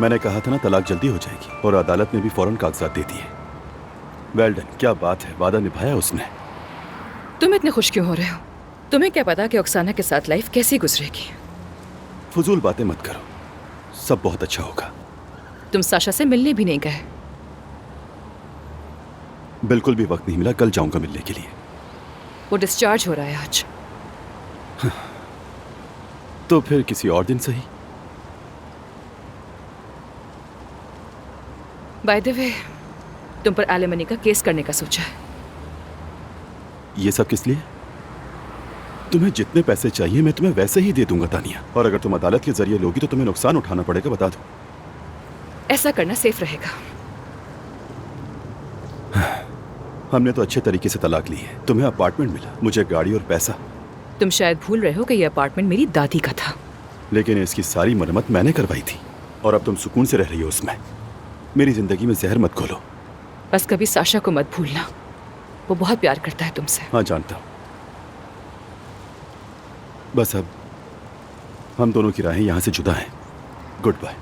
मैंने कहा था ना तलाक जल्दी हो जाएगी, और अदालत ने भी फौरन कागजात दे दिए। वेल डन, क्या बात है, वादा निभाया उसने। तुम इतने खुश क्यों हो रहे हो? तुम्हें क्या पता कि ओक्साना के साथ लाइफ कैसी गुजरेगी? फजूल बातें मत करो, सब बहुत अच्छा होगा। तुम साशा से मिलने भी नहीं गए? बिल्कुल भी वक्त नहीं मिला, कल जाऊंगा मिलने के लिए। वो डिस्चार्ज हो रहा है आज। तो फिर किसी और दिन सही। बाय द वे, तुम पर एलिमनी का केस करने का सोचा है। ये सब किस लिए? तुम्हें जितने पैसे चाहिए मैं तुम्हें वैसे ही दे दूंगा तानिया, और अगर तुम अदालत के जरिए लोगी तो तुम्हें नुकसान उठाना पड़ेगा, बता दो। ऐसा करना सेफ रहेगा। हमने तो अच्छे तरीके से तलाक ली है। तुम्हें अपार्टमेंट मिला, मुझे गाड़ी और पैसा। तुम शायद भूल रहे हो कि यह अपार्टमेंट मेरी दादी का था। लेकिन इसकी सारी मरम्मत मैंने करवाई थी, और अब तुम सुकून से रह रही हो उसमें। मेरी जिंदगी में जहर मत घोलो। बस कभी साशा को मत भूलना, वो बहुत प्यार करता है तुमसे। हाँ जानता हूं। बस अब हम दोनों की राहें यहां से जुदा हैं। Good bye.